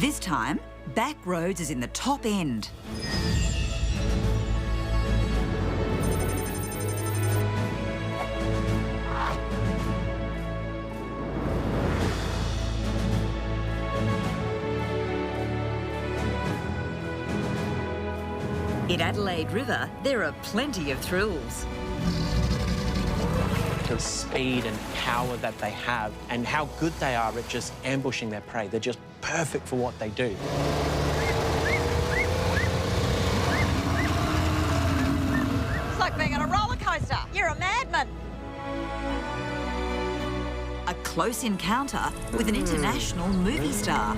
This time, back roads is in the top end. In Adelaide River, there are plenty of thrills. The speed and power that they have and how good they are at just ambushing their prey. They're just perfect for what they do. It's like being on a roller coaster. You're a madman. A close encounter with an international movie star.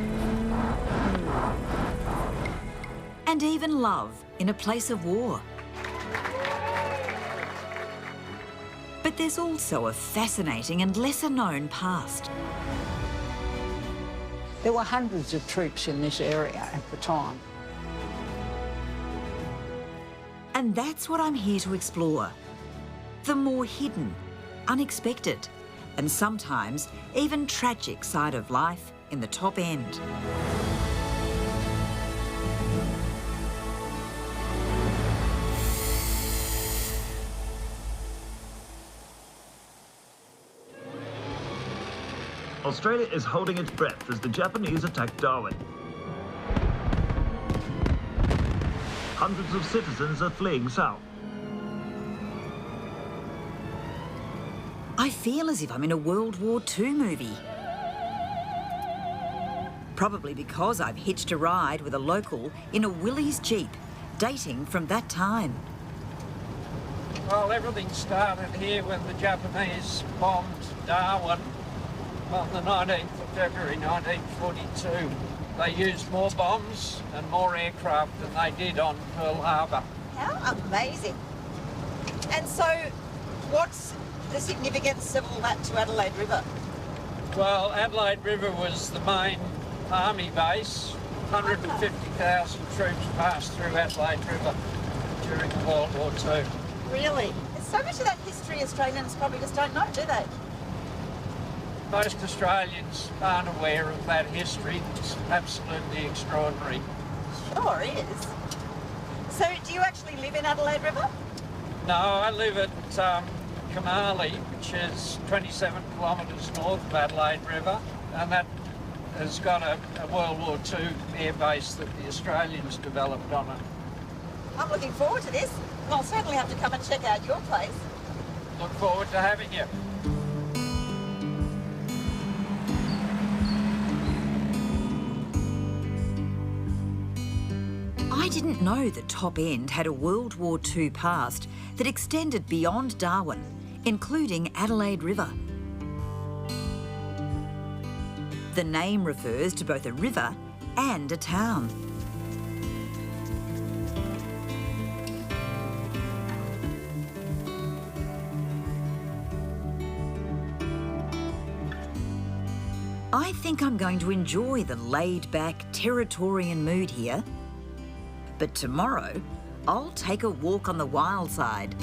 And even love in a place of war. But there's also a fascinating and lesser-known past. There were hundreds of troops in this area at the time. And that's what I'm here to explore. The more hidden, unexpected, and sometimes even tragic side of life in the top end. Australia is holding its breath as the Japanese attack Darwin. Hundreds of citizens are fleeing south. I feel as if I'm in a World War II movie. Probably because I've hitched a ride with a local in a Willys Jeep, dating from that time. Well, everything started here when the Japanese bombed Darwin on the 19th of February 1942. They used more bombs and more aircraft than they did on Pearl Harbor. How amazing. And so, what's the significance of all that to Adelaide River? Well, Adelaide River was the main army base. 150,000 troops passed through Adelaide River during World War II. Really? There's so much of that history Australians probably just don't know, do they? Most Australians aren't aware of that history. It's absolutely extraordinary. Sure is. So, do you actually live in Adelaide River? No, I live at Kamali, which is 27 kilometres north of Adelaide River, and that has got a World War II air base that the Australians developed on it. I'm looking forward to this. I'll certainly have to come and check out your place. Look forward to having you. I didn't know the top end had a World War II past that extended beyond Darwin, including Adelaide River. The name refers to both a river and a town. I think I'm going to enjoy the laid-back Territorian mood here. But tomorrow, I'll take a walk on the wild side.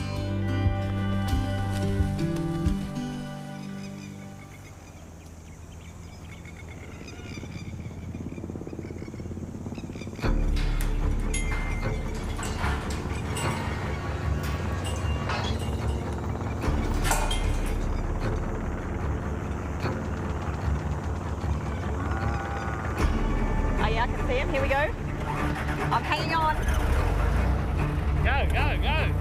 Oh yeah, I can see him. Here we go. I'm hanging on. Go, go, go.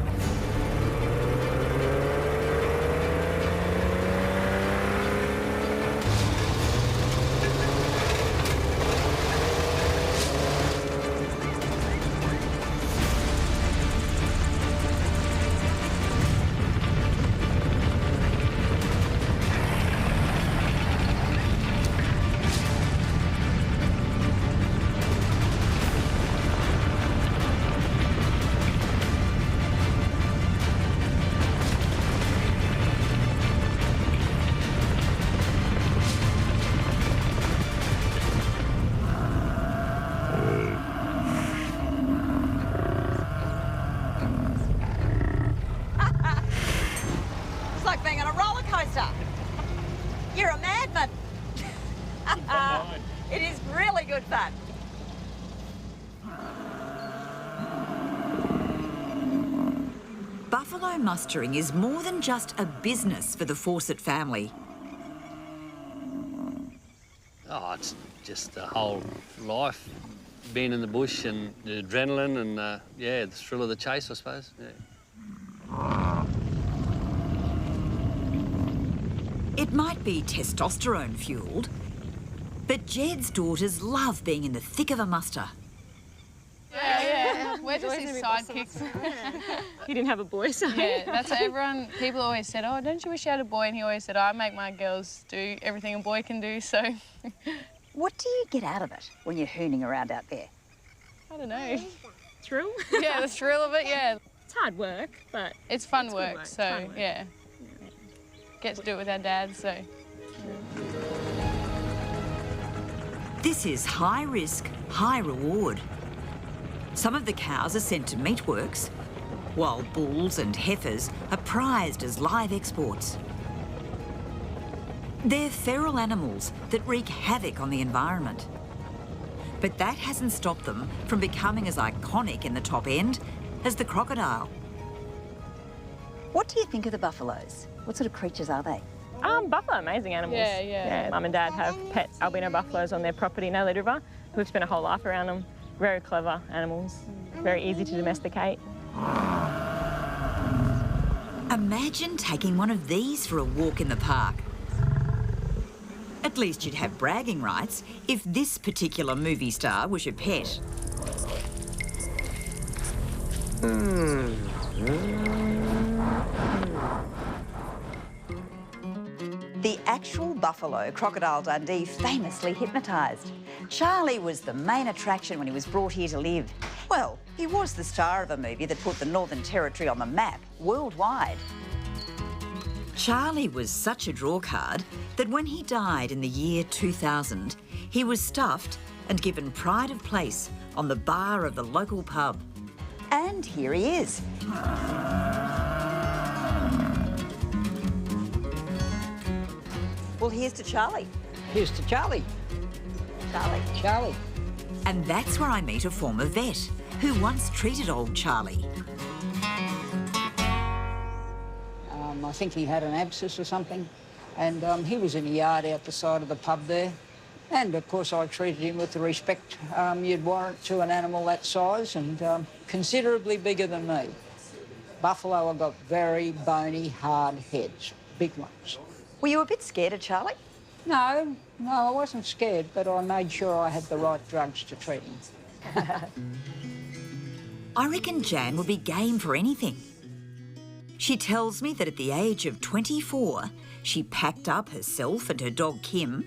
You're a madman. It is really good fun. buffalo mustering is more than just a business for the Fawcett family. Oh, it's just the whole life, being in the bush and the adrenaline and, yeah, the thrill of the chase, I suppose. Yeah. It might be testosterone-fuelled, but Jed's daughters love being in the thick of a muster. Yeah. We're just his sidekicks. He didn't have a boy, so... Yeah, that's what everyone... People always said, oh, don't you wish you had a boy? And he always said, I make my girls do everything a boy can do, so... What do you get out of it when you're hooning around out there? I don't know. Thrill? Yeah, the thrill of it, yeah. It's hard work, but... It's fun it's work, work, so, fun work. yeah. Get to do it with our dads, so... This is high risk, high reward. Some of the cows are sent to meatworks, while bulls and heifers are prized as live exports. They're feral animals that wreak havoc on the environment. But that hasn't stopped them from becoming as iconic in the top end as the crocodile. What do you think of the buffaloes? What sort of creatures are they? Buffalo, amazing animals. Yeah. Mum and Dad have pet albino buffaloes on their property in Adelaide River. We've spent a whole life around them. Very clever animals, very easy to domesticate. Imagine taking one of these for a walk in the park. At least you'd have bragging rights if this particular movie star was your pet. The actual buffalo, Crocodile Dundee, famously hypnotised. Charlie was the main attraction when he was brought here to live. Well, he was the star of a movie that put the Northern Territory on the map worldwide. Charlie was such a drawcard that when he died in the year 2000, he was stuffed and given pride of place on the bar of the local pub. And here he is. Well, here's to Charlie. Here's to Charlie. Charlie. And that's where I meet a former vet who once treated old Charlie. I think he had an abscess or something, and he was in a yard out the side of the pub there. And, of course, I treated him with the respect you'd warrant to an animal that size and considerably bigger than me. Buffalo have got very bony, hard heads, big ones. Were you a bit scared of Charlie? No, I wasn't scared, but I made sure I had the right drugs to treat him. I reckon Jan would be game for anything. She tells me that at the age of 24, she packed up herself and her dog Kim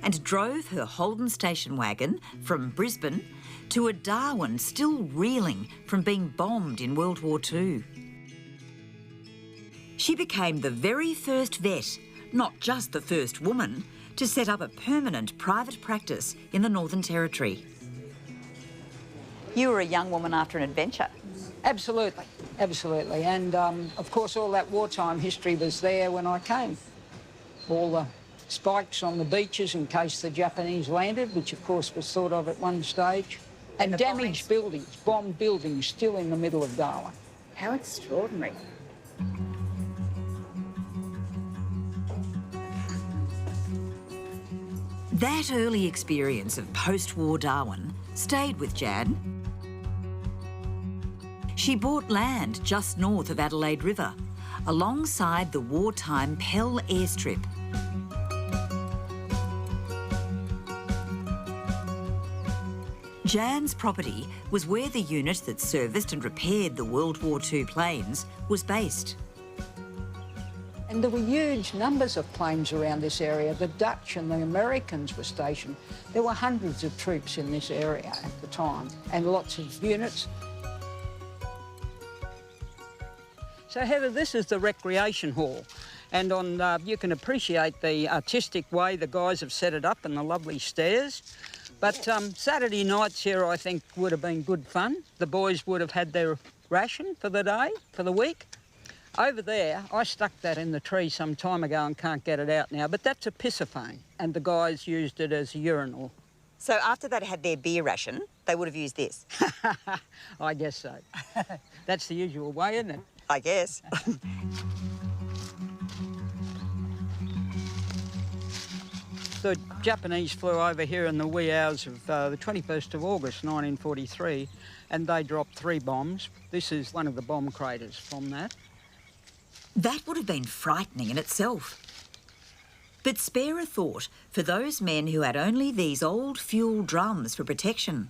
and drove her Holden station wagon from Brisbane to a Darwin still reeling from being bombed in World War II. She became the very first vet, not just the first woman, to set up a permanent private practice in the Northern Territory. You were a young woman after an adventure. Absolutely, absolutely. And, of course, all that wartime history was there when I came. All the spikes on the beaches in case the Japanese landed, which, of course, was thought of at one stage. And damaged buildings, bombed buildings, still in the middle of Darwin. How extraordinary. That early experience of post-war Darwin stayed with Jan. She bought land just north of Adelaide River, alongside the wartime Pell airstrip. Jan's property was where the unit that serviced and repaired the World War II planes was based. And there were huge numbers of planes around this area. The Dutch and the Americans were stationed. There were hundreds of troops in this area at the time, and lots of units. So, Heather, this is the recreation hall. And you can appreciate the artistic way the guys have set it up and the lovely stairs. But Saturday nights here, I think, would have been good fun. The boys would have had their ration for the day, for the week. Over there, I stuck that in the tree some time ago and can't get it out now, but that's a pissophone, and the guys used it as a urinal. So after they'd had their beer ration, they would have used this? I guess so. That's the usual way, isn't it? I guess. The Japanese flew over here in the wee hours of the 21st of August 1943, and they dropped 3 bombs. This is one of the bomb craters from that. That would have been frightening in itself. But spare a thought for those men who had only these old fuel drums for protection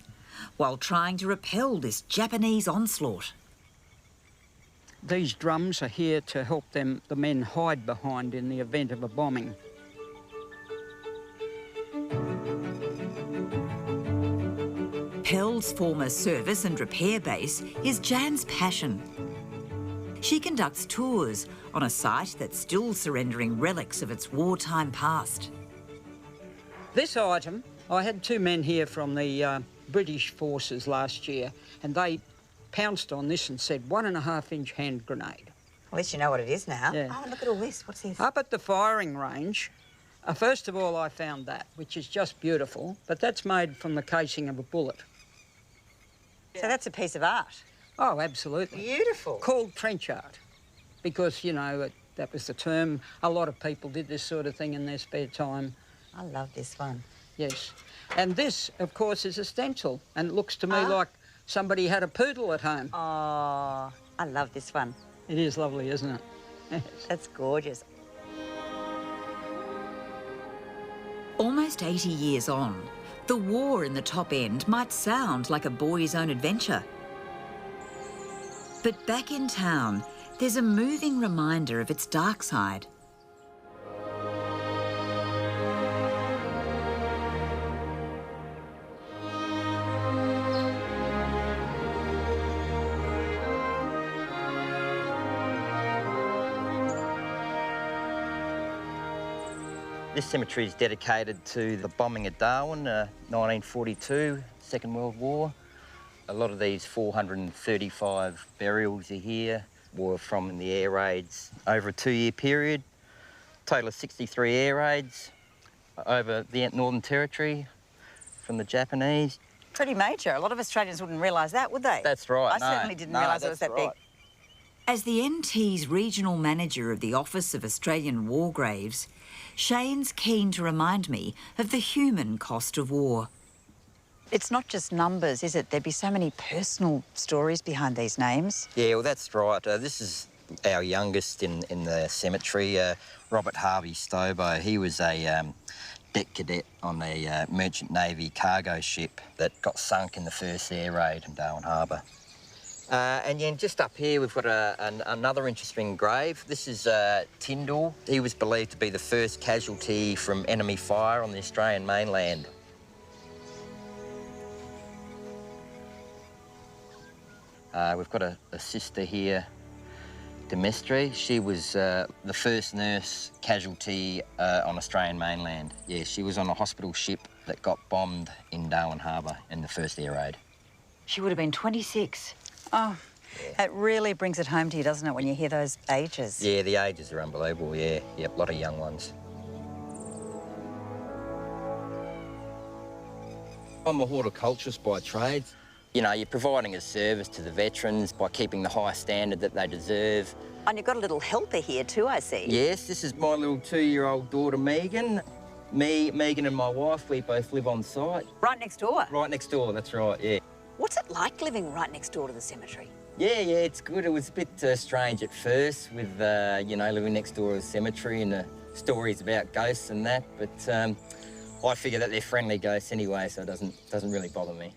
while trying to repel this Japanese onslaught. These drums are here to help the men hide behind in the event of a bombing. Pell's former service and repair base is Jan's passion. She conducts tours on a site that's still surrendering relics of its wartime past. This item, I had 2 men here from the British forces last year, and they pounced on this and said 1.5-inch hand grenade. At least you know what it is now. Yeah. Oh, look at all this. What's this? Up at the firing range, first of all I found that, which is just beautiful, but that's made from the casing of a bullet. So that's a piece of art. Oh, absolutely. Beautiful. Called trench art, because, you know, that was the term. A lot of people did this sort of thing in their spare time. I love this one. Yes. And this, of course, is a stencil, and it looks to me like somebody had a poodle at home. Oh, I love this one. It is lovely, isn't it? Yes. That's gorgeous. Almost 80 years on, the war in the top end might sound like a boy's own adventure. But back in town, there's a moving reminder of its dark side. This cemetery is dedicated to the bombing of Darwin, 1942, Second World War. A lot of these 435 burials are here were from the air raids over a 2-year period. Total of 63 air raids over the Northern Territory from the Japanese. Pretty major. A lot of Australians wouldn't realise that, would they? That's right. I certainly didn't realise it was that big. As the NT's regional manager of the Office of Australian War Graves, Shane's keen to remind me of the human cost of war. It's not just numbers, is it? There'd be so many personal stories behind these names. Yeah, well, that's right. This is our youngest in the cemetery, Robert Harvey Stobo. He was a deck cadet on a Merchant Navy cargo ship that got sunk in the first air raid in Darwin Harbour. And then just up here, we've got another interesting grave. This is Tyndall. He was believed to be the first casualty from enemy fire on the Australian mainland. We've got a sister here, Demestre. She was the first nurse casualty on Australian mainland. Yeah, she was on a hospital ship that got bombed in Darwin Harbour in the first air raid. She would have been 26. Oh, yeah. It really brings it home to you, doesn't it, when you hear those ages? Yeah, the ages are unbelievable, yeah. Yep, a lot of young ones. I'm a horticulturist by trade. You know, you're providing a service to the veterans by keeping the high standard that they deserve. And you've got a little helper here too, I see. Yes, this is my little 2-year-old daughter, Megan. Me, Megan and my wife, we both live on site. Right next door? Right next door, that's right, yeah. What's it like living right next door to the cemetery? Yeah, it's good. It was a bit strange at first with, you know, living next door to the cemetery and the stories about ghosts and that, but I figure that they're friendly ghosts anyway, so it doesn't really bother me.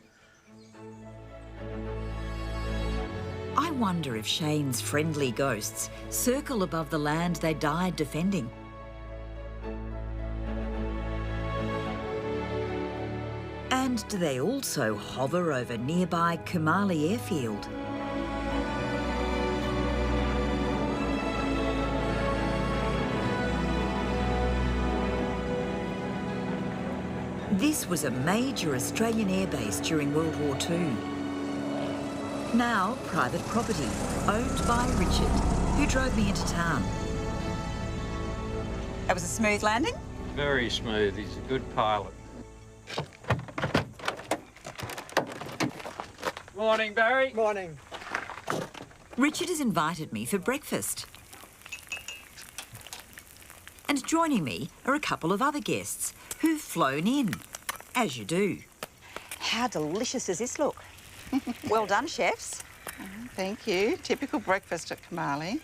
I wonder if Shane's friendly ghosts circle above the land they died defending. And do they also hover over nearby Kumali airfield? This was a major Australian airbase during World War II. Now private property, owned by Richard, who drove me into town. That was a smooth landing? Very smooth. He's a good pilot. Morning, Barry. Morning. Richard has invited me for breakfast. And joining me are a couple of other guests who've flown in, as you do. How delicious does this look? Well done, chefs. Thank you. Typical breakfast at Kamali.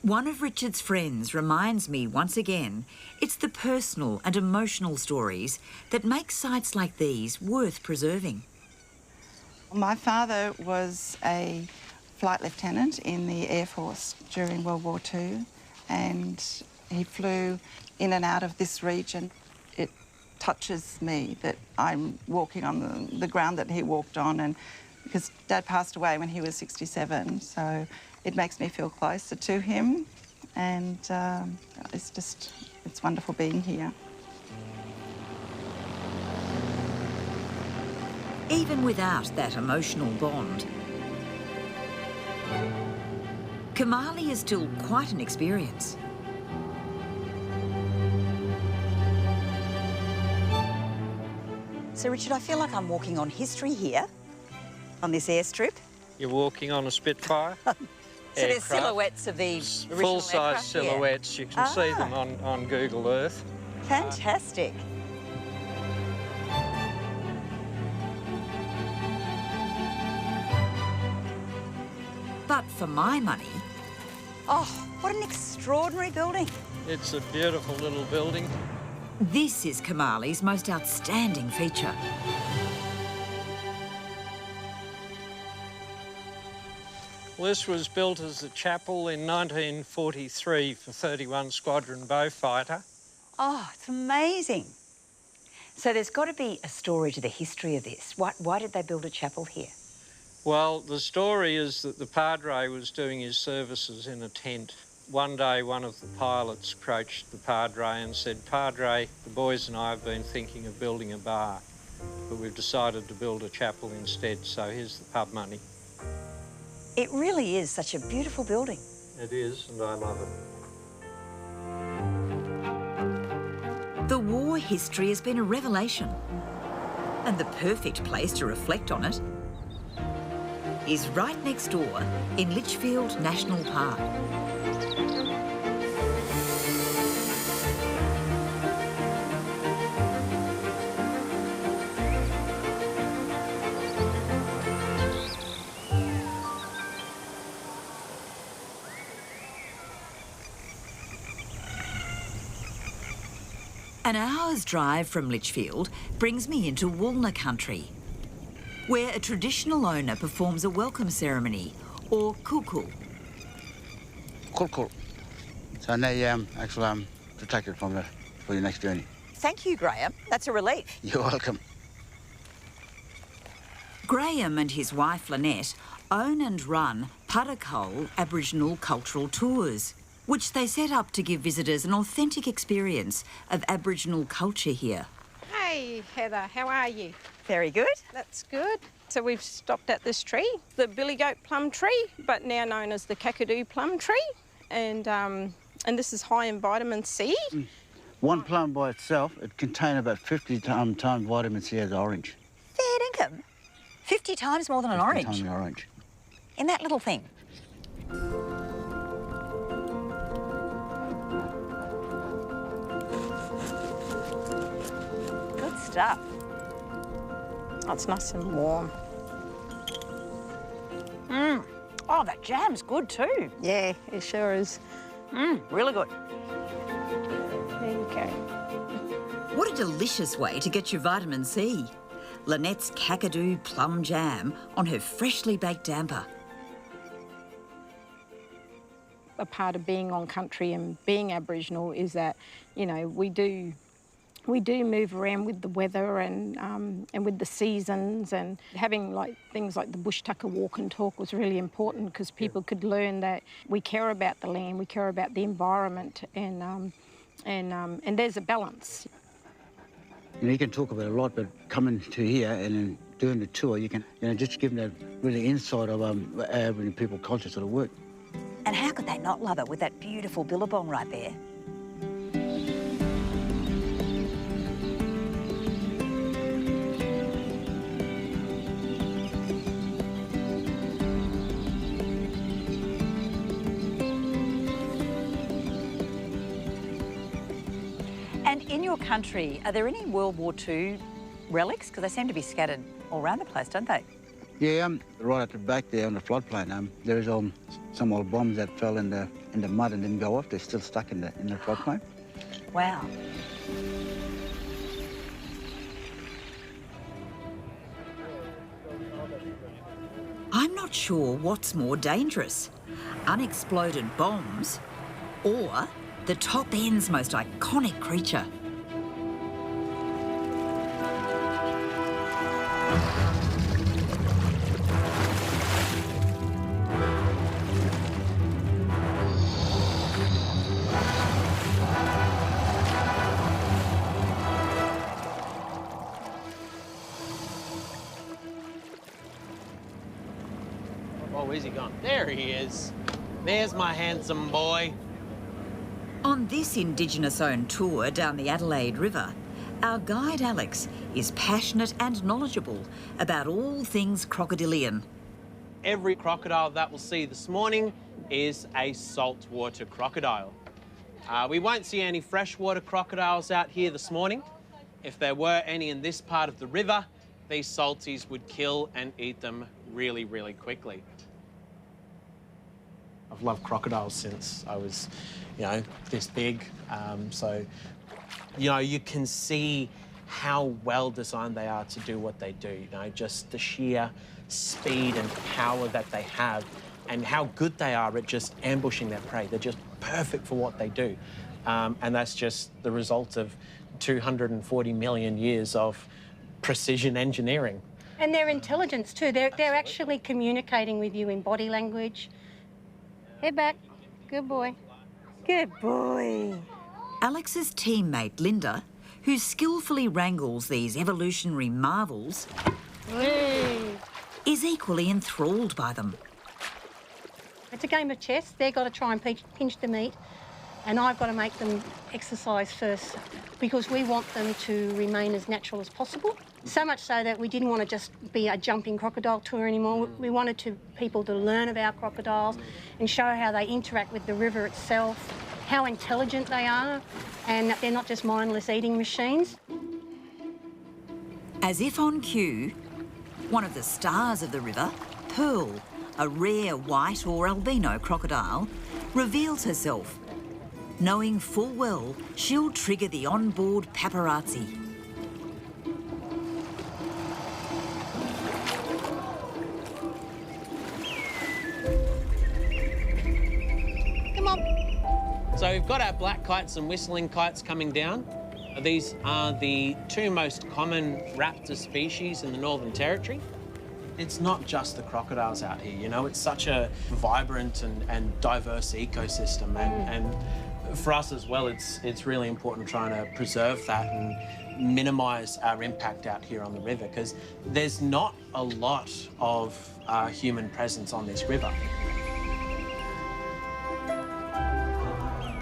One of Richard's friends reminds me once again it's the personal and emotional stories that make sites like these worth preserving. My father was a flight lieutenant in the Air Force during World War II, and he flew in and out of this region. It touches me that I'm walking on the ground that he walked on, and because Dad passed away when he was 67, so it makes me feel closer to him, and it's wonderful being here. Even without that emotional bond, Kamali is still quite an experience. So, Richard, I feel like I'm walking on history here, on this airstrip. You're walking on a Spitfire. So there's silhouettes of the original full-size aircraft here. silhouettes. You can see them on Google Earth. Fantastic. But for my money... Oh, what an extraordinary building. It's a beautiful little building. This is Kamali's most outstanding feature. Well, this was built as a chapel in 1943 for 31 Squadron Beaufighter. Oh, it's amazing. So there's got to be a story to the history of this. Why did they build a chapel here? Well, the story is that the Padre was doing his services in a tent. One day, one of the pilots approached the Padre and said, "Padre, the boys and I have been thinking of building a bar, but we've decided to build a chapel instead, so here's the pub money." It really is such a beautiful building. It is, and I love it. The war history has been a revelation. And the perfect place to reflect on it is right next door in Litchfield National Park. An hour's drive from Litchfield brings me into Woolner country, where a traditional owner performs a welcome ceremony, or kuku. Cool. So now you actually protect it for your next journey. Thank you, Graham. That's a relief. You're welcome. Graham and his wife Lynette own and run Puddacole Aboriginal Cultural Tours, which they set up to give visitors an authentic experience of Aboriginal culture here. Hey, Heather, how are you? Very good. That's good. So we've stopped at this tree, the billy goat plum tree, but now known as the kakadu plum tree, and this is high in vitamin C. One plum by itself, it contains about 50 times vitamin C as orange. Fair dinkum. 50 times more than an orange. 50 times orange. In that little thing. Good stuff. Oh, it's nice and warm. Oh, that jam's good too. Yeah, it sure is. Really good. There you go. What a delicious way to get your vitamin C. Lynette's kakadu plum jam on her freshly baked damper. A part of being on country and being Aboriginal is that, you know, we do move around with the weather and with the seasons, and having like things like the bush tucker walk and talk was really important because people could learn that we care about the land, we care about the environment, and there's a balance. You know, you can talk about a lot, but coming to here and then doing the tour, you can, you know, just give them that really insight of Aboriginal people culture sort of work. And how could they not love it with that beautiful billabong right there? And in your country, are there any World War II relics? Because they seem to be scattered all around the place, don't they? Yeah, right at the back there on the floodplain, there's some old bombs that fell in the mud and didn't go off. They're still stuck in the floodplain. Wow. I'm not sure what's more dangerous, unexploded bombs or the top end's most iconic creature. Oh, where's he gone? There he is. There's my handsome boy. On this Indigenous-owned tour down the Adelaide River, our guide Alex is passionate and knowledgeable about all things crocodilian. Every crocodile that we'll see this morning is a saltwater crocodile. We won't see any freshwater crocodiles out here this morning. If there were any in this part of the river, these salties would kill and eat them really, really quickly. I've loved crocodiles since I was, this big. You can see how well designed they are to do what they do. Just the sheer speed and power that they have and how good they are at just ambushing their prey. They're just perfect for what they do. And that's just the result of 240 million years of precision engineering. And their intelligence too. They're actually communicating with you in body language. Head back. Good boy. Good boy. Alex's teammate Linda, who skillfully wrangles these evolutionary marvels, is equally enthralled by them. It's a game of chess. They've got to try and pinch the meat, and I've got to make them exercise first because we want them to remain as natural as possible. So much so that we didn't want to just be a jumping crocodile tour anymore. We wanted people to learn about crocodiles and show how they interact with the river itself, how intelligent they are, and they're not just mindless eating machines. As if on cue, one of the stars of the river, Pearl, a rare white or albino crocodile, reveals herself, knowing full well she'll trigger the onboard paparazzi. Come on. So we've got our black kites and whistling kites coming down. These are the two most common raptor species in the Northern Territory. It's not just the crocodiles out here, it's such a vibrant and diverse ecosystem. And for us as well, it's really important trying to preserve that and minimise our impact out here on the river because there's not a lot of human presence on this river.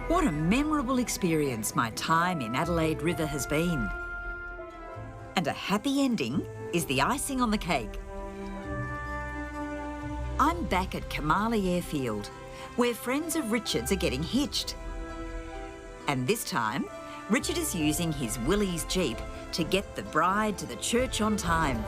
What a memorable experience my time in Adelaide River has been. And a happy ending is the icing on the cake. I'm back at Kamali Airfield, where friends of Richard's are getting hitched. And this time, Richard is using his Willie's Jeep to get the bride to the church on time.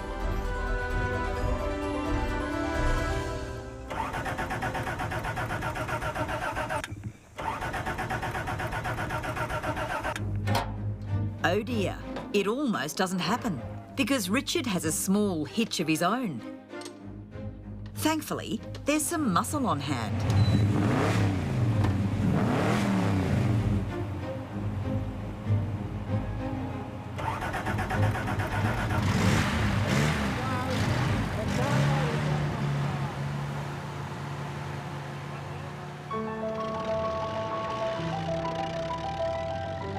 Oh dear, it almost doesn't happen because Richard has a small hitch of his own. Thankfully, there's some muscle on hand.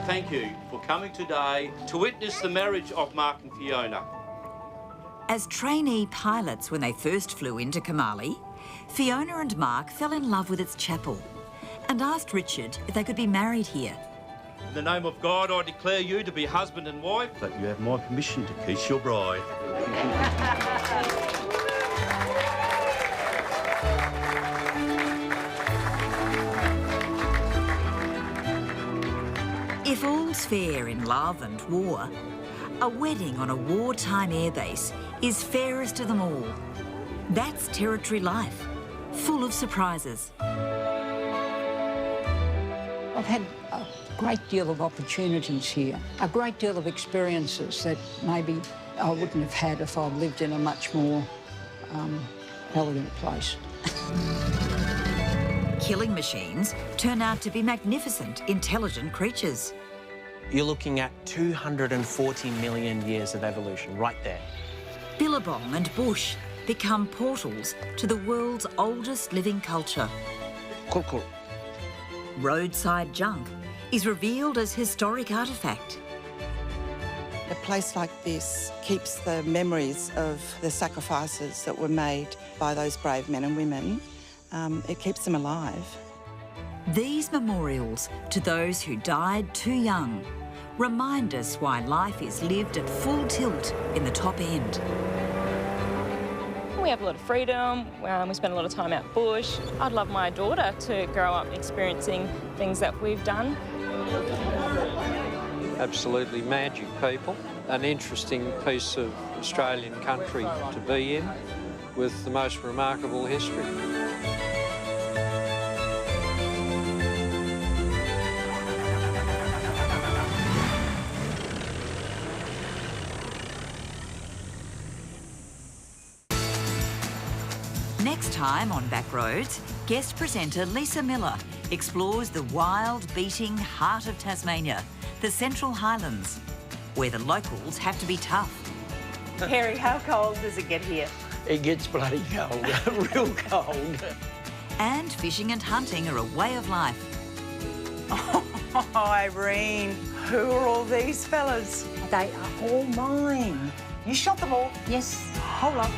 Thank you for coming today to witness the marriage of Mark and Fiona. As trainee pilots when they first flew into Kamali, Fiona and Mark fell in love with its chapel and asked Richard if they could be married here. In the name of God, I declare you to be husband and wife. But you have my permission to kiss your bride. If all's fair in love and war, a wedding on a wartime airbase is fairest of them all. That's territory life, full of surprises. I've had a great deal of opportunities here, a great deal of experiences that maybe I wouldn't have had if I'd lived in a much more elegant place. Killing machines turn out to be magnificent, intelligent creatures. You're looking at 240 million years of evolution right there. Billabong and bush become portals to the world's oldest living culture. Cool. Roadside junk is revealed as historic artefact. A place like this keeps the memories of the sacrifices that were made by those brave men and women. It keeps them alive. These memorials to those who died too young remind us why life is lived at full tilt in the top end. We have a lot of freedom, we spend a lot of time out bush. I'd love my daughter to grow up experiencing things that we've done. Absolutely magic people, an interesting piece of Australian country to be in with the most remarkable history. Next time on Backroads, guest presenter Lisa Miller explores the wild, beating heart of Tasmania, the Central Highlands, where the locals have to be tough. Harry, how cold does it get here? It gets bloody cold, real cold. And fishing and hunting are a way of life. Oh, Irene, who are all these fellas? They are all mine. You shot them all? Yes. Hold on.